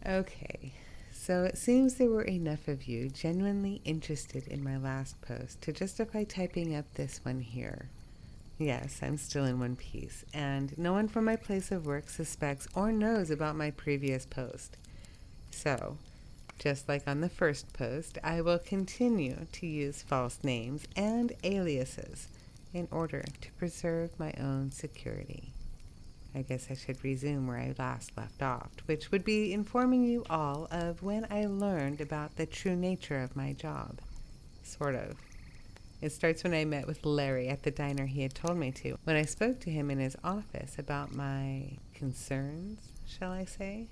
Okay, so it seems there were enough of you genuinely interested in my last post to justify typing up this one here. Yes, I'm still in one piece, and no one from my place of work suspects or knows about my previous post. So, just like on the first post, I will continue to use false names and aliases in order to preserve my own security. I guess I should resume where I last left off, which would be informing you all of when I learned about the true nature of my job. Sort of. It starts when I met with Larry at the diner he had told me to, when I spoke to him in his office about my concerns, shall I say?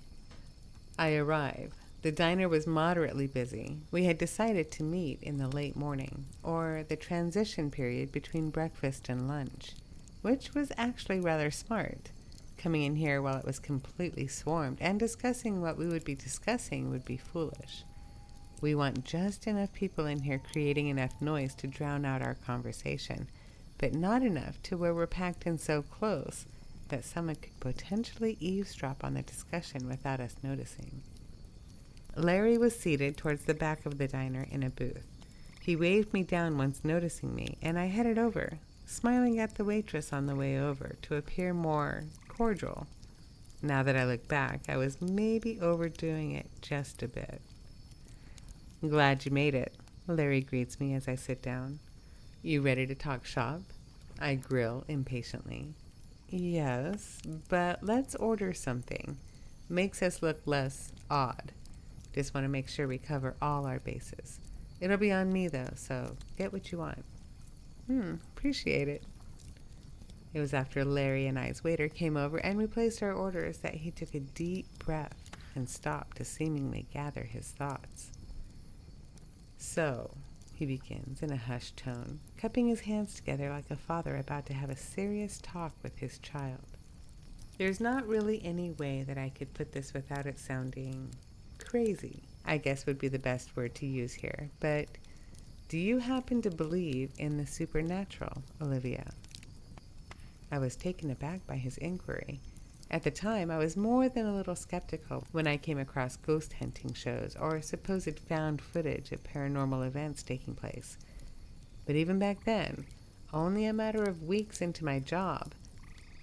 I arrive. The diner was moderately busy. We had decided to meet in the late morning, or the transition period between breakfast and lunch, which was actually rather smart. Coming in here while it was completely swarmed and discussing what we would be discussing would be foolish. We want just enough people in here creating enough noise to drown out our conversation, but not enough to where we're packed in so close that someone could potentially eavesdrop on the discussion without us noticing. Larry was seated towards the back of the diner in a booth. He waved me down once noticing me, and I headed over, smiling at the waitress on the way over to appear more cordial. Now that I look back, I was maybe overdoing it just a bit. Glad you made it, Larry greets me as I sit down. You ready to talk shop? I grill impatiently. Yes, but let's order something. Makes us look less odd. Just want to make sure we cover all our bases. It'll be on me though, so get what you want. Appreciate it. It was after Larry and I's waiter came over and we placed our orders that he took a deep breath and stopped to seemingly gather his thoughts. So, he begins in a hushed tone, cupping his hands together like a father about to have a serious talk with his child. There's not really any way that I could put this without it sounding crazy, I guess would be the best word to use here, but do you happen to believe in the supernatural, Olivia? I was taken aback by his inquiry. At the time, I was more than a little skeptical when I came across ghost hunting shows or supposed found footage of paranormal events taking place. But even back then, only a matter of weeks into my job,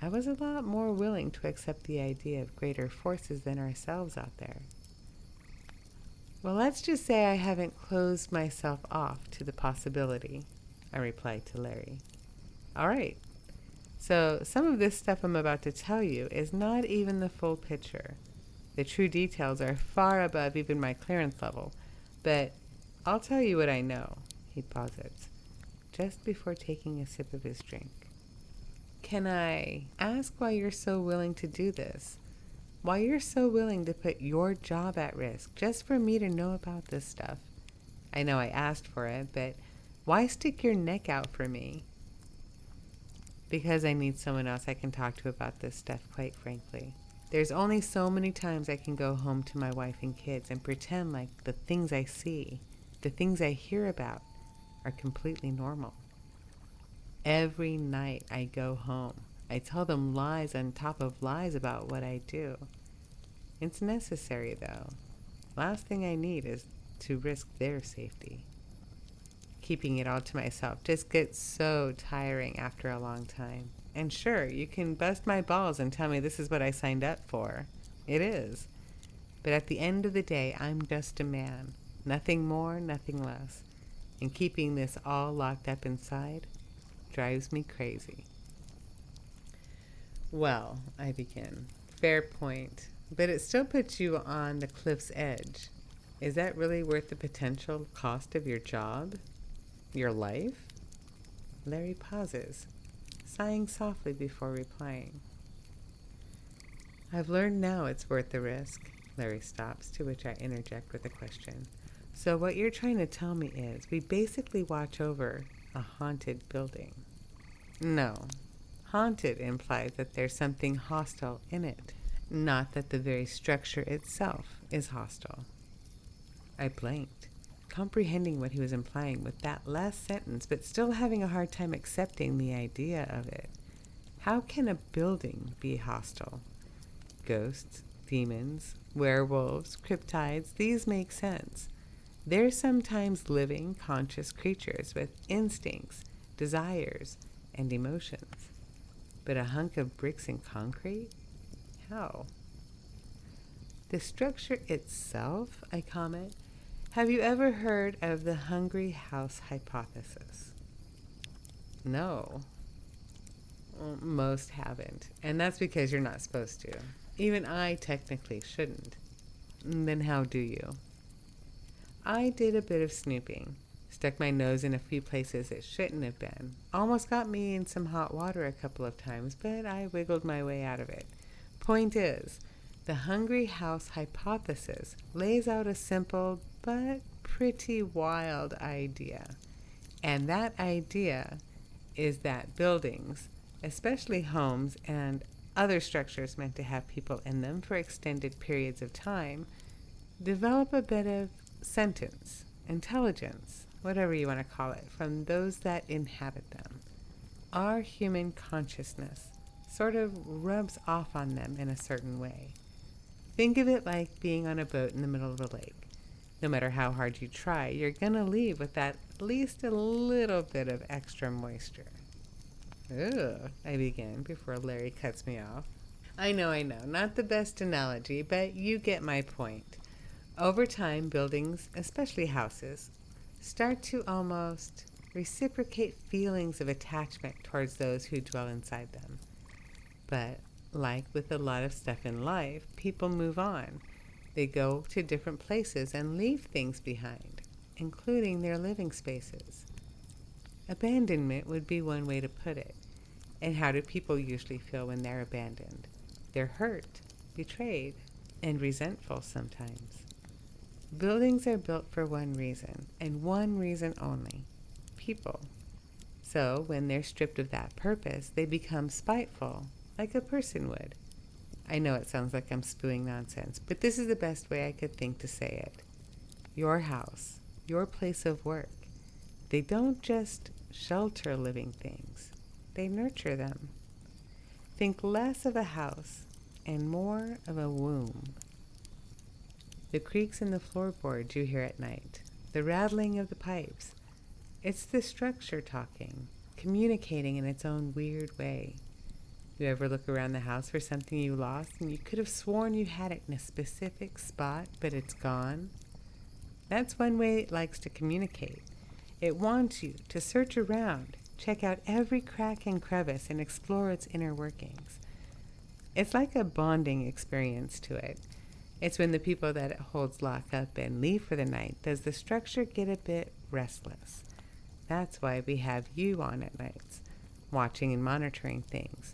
I was a lot more willing to accept the idea of greater forces than ourselves out there. Well, let's just say I haven't closed myself off to the possibility, I replied to Larry. All right. So some of this stuff I'm about to tell you is not even the full picture. The true details are far above even my clearance level, but I'll tell you what I know, he posits, just before taking a sip of his drink. Can I ask why you're so willing to do this? Why you're so willing to put your job at risk just for me to know about this stuff? I know I asked for it, but why stick your neck out for me? Because I need someone else I can talk to about this stuff, quite frankly. There's only so many times I can go home to my wife and kids and pretend like the things I see, the things I hear about, are completely normal. Every night I go home, I tell them lies on top of lies about what I do. It's necessary, though. Last thing I need is to risk their safety. Keeping it all to myself just gets so tiring after a long time. And sure, you can bust my balls and tell me this is what I signed up for. It is. But at the end of the day, I'm just a man. Nothing more, nothing less. And keeping this all locked up inside drives me crazy. Well, I begin. Fair point. But it still puts you on the cliff's edge. Is that really worth the potential cost of your job? Your life? Larry pauses, sighing softly before replying. I've learned now it's worth the risk. Larry stops, to which I interject with a question. So what you're trying to tell me is we basically watch over a haunted building. No. Haunted implies that there's something hostile in it, not that the very structure itself is hostile. I blanked, comprehending what he was implying with that last sentence, but still having a hard time accepting the idea of it. How can a building be hostile? Ghosts, demons, werewolves, cryptids, these make sense. They're sometimes living, conscious creatures with instincts, desires, and emotions. But a hunk of bricks and concrete? How? The structure itself, I comment. Have you ever heard of the hungry house hypothesis? No. Well, most haven't. And that's because you're not supposed to. Even I technically shouldn't. Then how do you? I did a bit of snooping. Stuck my nose in a few places it shouldn't have been. Almost got me in some hot water a couple of times, but I wiggled my way out of it. Point is, the hungry house hypothesis lays out a simple but pretty wild idea. And that idea is that buildings, especially homes and other structures meant to have people in them for extended periods of time, develop a bit of sentience, intelligence, whatever you want to call it, from those that inhabit them. Our human consciousness sort of rubs off on them in a certain way. Think of it like being on a boat in the middle of a lake. No matter how hard you try, you're going to leave with that at least a little bit of extra moisture. Ugh, I begin before Larry cuts me off. I know, not the best analogy, but you get my point. Over time, buildings, especially houses, start to almost reciprocate feelings of attachment towards those who dwell inside them. But like with a lot of stuff in life, people move on. They go to different places and leave things behind, including their living spaces. Abandonment would be one way to put it. And how do people usually feel when they're abandoned? They're hurt, betrayed, and resentful sometimes. Buildings are built for one reason, and one reason only: people. So when they're stripped of that purpose, they become spiteful, like a person would. I know it sounds like I'm spewing nonsense, but this is the best way I could think to say it. Your house, your place of work, they don't just shelter living things, they nurture them. Think less of a house and more of a womb. The creaks in the floorboards you hear at night, the rattling of the pipes, it's the structure talking, communicating in its own weird way. You ever look around the house for something you lost and you could have sworn you had it in a specific spot, but it's gone? That's one way it likes to communicate. It wants you to search around, check out every crack and crevice, and explore its inner workings. It's like a bonding experience to it. It's when the people that it holds lock up and leave for the night does the structure get a bit restless. That's why we have you on at nights, watching and monitoring things.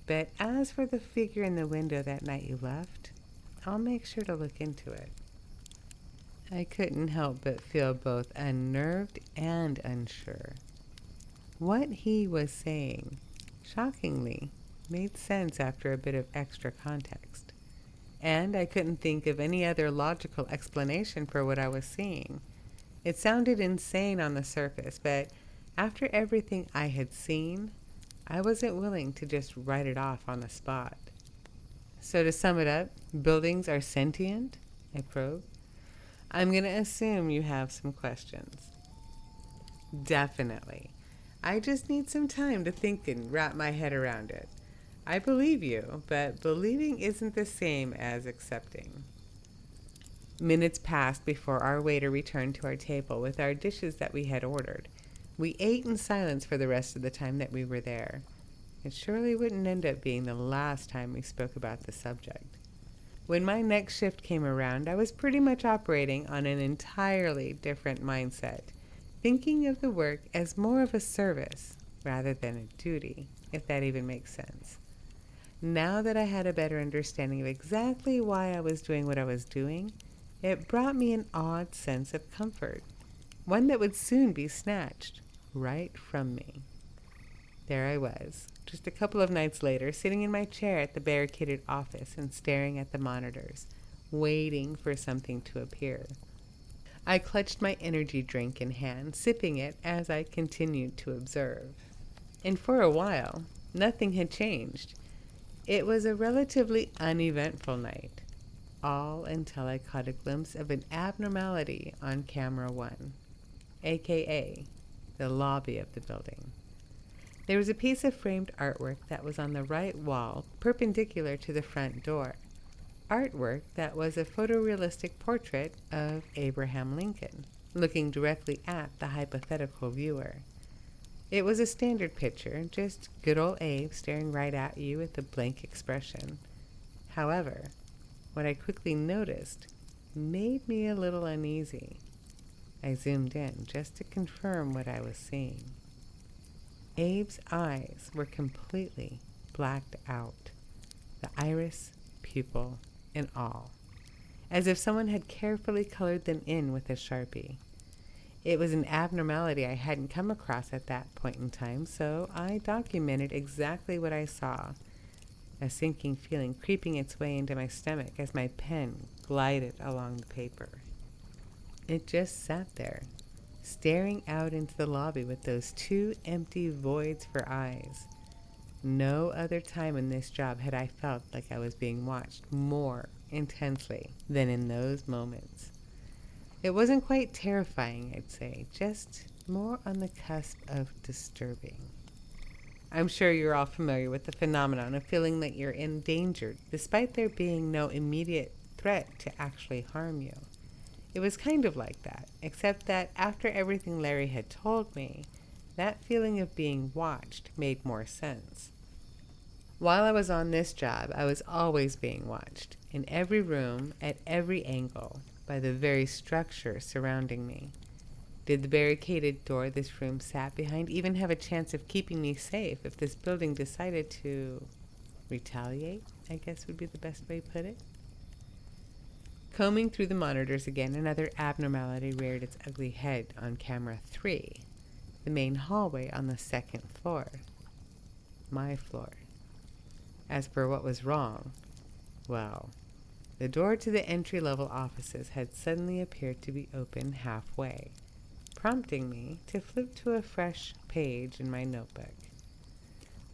But as for the figure in the window that night you left, I'll make sure to look into it. I couldn't help but feel both unnerved and unsure. What he was saying, shockingly, made sense after a bit of extra context. And I couldn't think of any other logical explanation for what I was seeing. It sounded insane on the surface, but after everything I had seen, I wasn't willing to just write it off on the spot. So to sum it up, buildings are sentient? I probed. I'm going to assume you have some questions. Definitely. I just need some time to think and wrap my head around it. I believe you, but believing isn't the same as accepting. Minutes passed before our waiter returned to our table with our dishes that we had ordered. We ate in silence for the rest of the time that we were there. It surely wouldn't end up being the last time we spoke about the subject. When my next shift came around, I was pretty much operating on an entirely different mindset, thinking of the work as more of a service rather than a duty, if that even makes sense. Now that I had a better understanding of exactly why I was doing what I was doing, it brought me an odd sense of comfort, one that would soon be snatched right from me. There I was, just a couple of nights later, sitting in my chair at the barricaded office and staring at the monitors, waiting for something to appear. I clutched my energy drink in hand, sipping it as I continued to observe. And for a while, nothing had changed. It was a relatively uneventful night. all until I caught a glimpse of an abnormality on camera 1, aka the lobby of the building. There was a piece of framed artwork that was on the right wall, perpendicular to the front door. Artwork that was a photorealistic portrait of Abraham Lincoln, looking directly at the hypothetical viewer. It was a standard picture, just good old Abe staring right at you with a blank expression. However, what I quickly noticed made me a little uneasy. I zoomed in just to confirm what I was seeing. Abe's eyes were completely blacked out, the iris, pupil, and all, as if someone had carefully colored them in with a Sharpie. It was an abnormality I hadn't come across at that point in time, so I documented exactly what I saw, a sinking feeling creeping its way into my stomach as my pen glided along the paper. It just sat there, staring out into the lobby with those two empty voids for eyes. No other time in this job had I felt like I was being watched more intensely than in those moments. It wasn't quite terrifying, I'd say, just more on the cusp of disturbing. I'm sure you're all familiar with the phenomenon of feeling that you're endangered, despite there being no immediate threat to actually harm you. It was kind of like that, except that after everything Larry had told me, that feeling of being watched made more sense. While I was on this job, I was always being watched, in every room, at every angle, by the very structure surrounding me. Did the barricaded door this room sat behind even have a chance of keeping me safe if this building decided to retaliate, I guess would be the best way to put it? Combing through the monitors again, another abnormality reared its ugly head on camera 3, the main hallway on the second floor. My floor. As for what was wrong, well, the door to the entry-level offices had suddenly appeared to be open halfway, prompting me to flip to a fresh page in my notebook.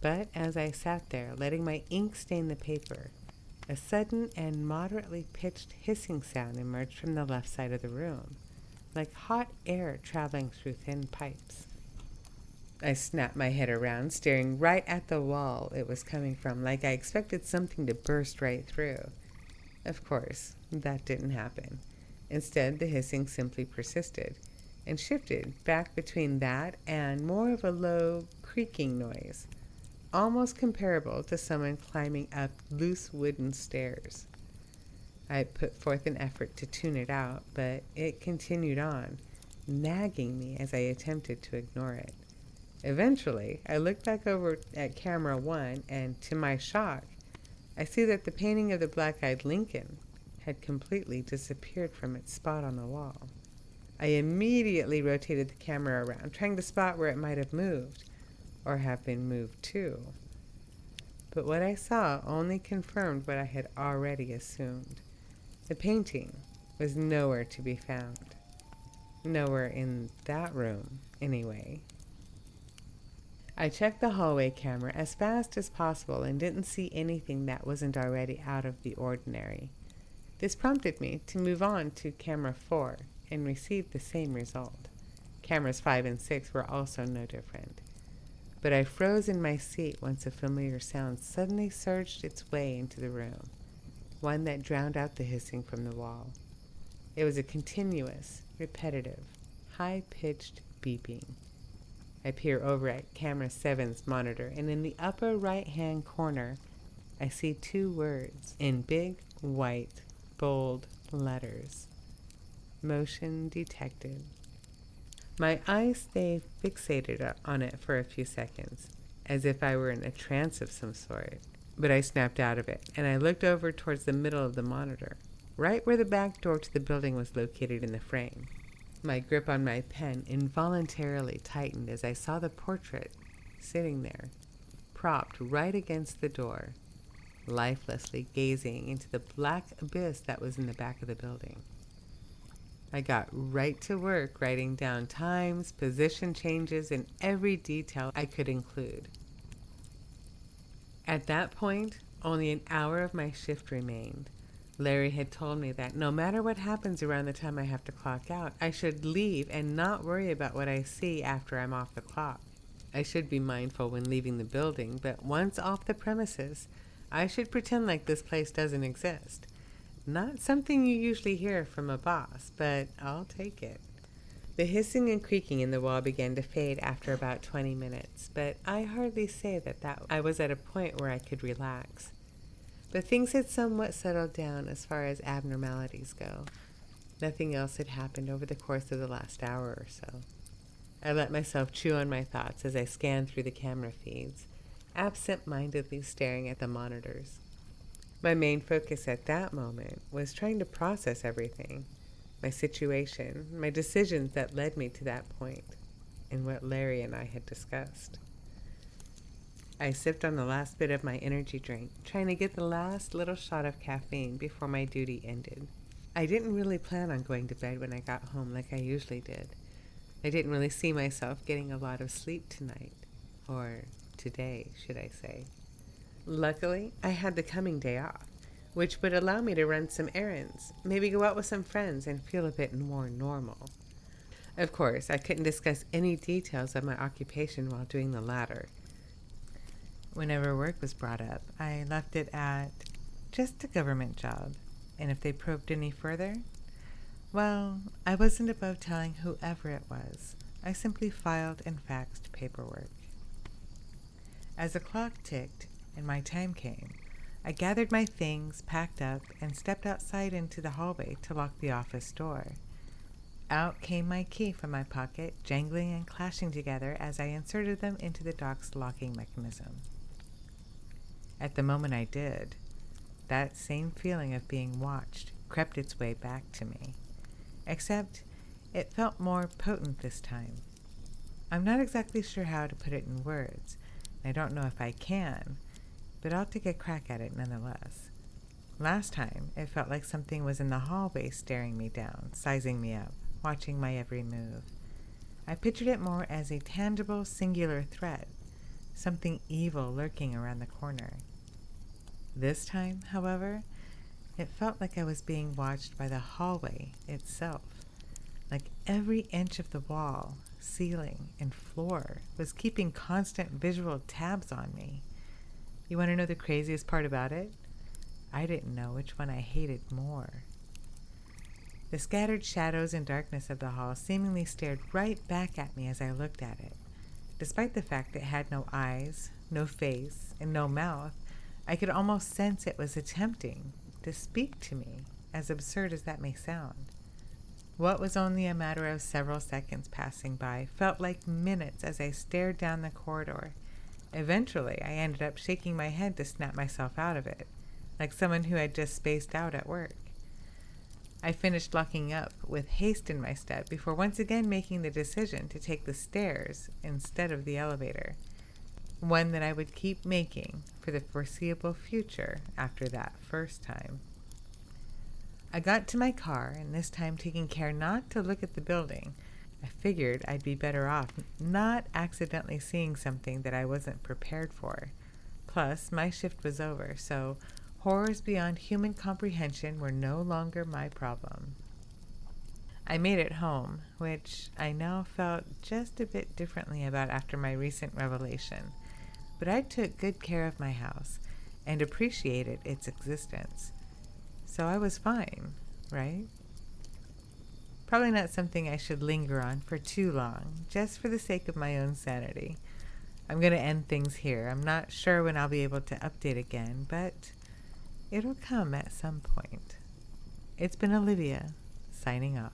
But as I sat there, letting my ink stain the paper, a sudden and moderately pitched hissing sound emerged from the left side of the room, like hot air traveling through thin pipes. I snapped my head around, staring right at the wall it was coming from, like I expected something to burst right through. Of course, that didn't happen. Instead, the hissing simply persisted, and shifted back between that and more of a low, creaking noise, almost comparable to someone climbing up loose wooden stairs. I put forth an effort to tune it out, but it continued on, nagging me as I attempted to ignore it. Eventually, I looked back over at camera 1, and to my shock, I see that the painting of the black-eyed Lincoln had completely disappeared from its spot on the wall. I immediately rotated the camera around, trying to spot where it might have moved, or have been moved to. But what I saw only confirmed what I had already assumed. The painting was nowhere to be found. Nowhere in that room, anyway. I checked the hallway camera as fast as possible and didn't see anything that wasn't already out of the ordinary. This prompted me to move on to camera 4 and receive the same result. Cameras 5 and 6 were also no different. But I froze in my seat once a familiar sound suddenly surged its way into the room, one that drowned out the hissing from the wall. It was a continuous, repetitive, high-pitched beeping. I peer over at camera 7's monitor, and in the upper right-hand corner, I see 2 words in big, white, bold letters. Motion detected. My eyes stay fixated on it for a few seconds, as if I were in a trance of some sort. But I snapped out of it, and I looked over towards the middle of the monitor, right where the back door to the building was located in the frame. My grip on my pen involuntarily tightened as I saw the portrait sitting there, propped right against the door, lifelessly gazing into the black abyss that was in the back of the building. I got right to work writing down times, position changes, and every detail I could include. At that point, only an hour of my shift remained. Larry had told me that no matter what happens around the time I have to clock out, I should leave and not worry about what I see after I'm off the clock. I should be mindful when leaving the building, but once off the premises, I should pretend like this place doesn't exist. Not something you usually hear from a boss, but I'll take it. The hissing and creaking in the wall began to fade after about 20 minutes, but I hardly say that I was at a point where I could relax. But things had somewhat settled down as far as abnormalities go. Nothing else had happened over the course of the last hour or so. I let myself chew on my thoughts as I scanned through the camera feeds, absent-mindedly staring at the monitors. My main focus at that moment was trying to process everything, my situation, my decisions that led me to that point, and what Larry and I had discussed. I sipped on the last bit of my energy drink, trying to get the last little shot of caffeine before my duty ended. I didn't really plan on going to bed when I got home like I usually did. I didn't really see myself getting a lot of sleep tonight, or today, should I say. Luckily, I had the coming day off, which would allow me to run some errands, maybe go out with some friends and feel a bit more normal. Of course, I couldn't discuss any details of my occupation while doing the latter. Whenever work was brought up, I left it at just a government job, and if they probed any further, well, I wasn't above telling whoever it was. I simply filed and faxed paperwork. As the clock ticked and my time came, I gathered my things, packed up, and stepped outside into the hallway to lock the office door. Out came my key from my pocket, jangling and clashing together as I inserted them into the dock's locking mechanism. At the moment I did, that same feeling of being watched crept its way back to me, except it felt more potent this time. I'm not exactly sure how to put it in words. I don't know if I can, but I'll take a crack at it nonetheless. Last time, it felt like something was in the hallway staring me down, sizing me up, watching my every move. I pictured it more as a tangible, singular threat, something evil lurking around the corner. This time, however, it felt like I was being watched by the hallway itself, like every inch of the wall, ceiling, and floor was keeping constant visual tabs on me. You want to know the craziest part about it? I didn't know which one I hated more. The scattered shadows and darkness of the hall seemingly stared right back at me as I looked at it. Despite the fact it had no eyes, no face, and no mouth, I could almost sense it was attempting to speak to me, as absurd as that may sound. What was only a matter of several seconds passing by felt like minutes as I stared down the corridor. Eventually, I ended up shaking my head to snap myself out of it, like someone who had just spaced out at work. I finished locking up with haste in my step before once again making the decision to take the stairs instead of the elevator, one that I would keep making for the foreseeable future after that first time. I got to my car, and this time taking care not to look at the building. I figured I'd be better off not accidentally seeing something that I wasn't prepared for. Plus, my shift was over, so horrors beyond human comprehension were no longer my problem. I made it home, which I now felt just a bit differently about after my recent revelation. But I took good care of my house and appreciated its existence. So I was fine, right? Probably not something I should linger on for too long, just for the sake of my own sanity. I'm going to end things here. I'm not sure when I'll be able to update again, but it'll come at some point. It's been Olivia, signing off.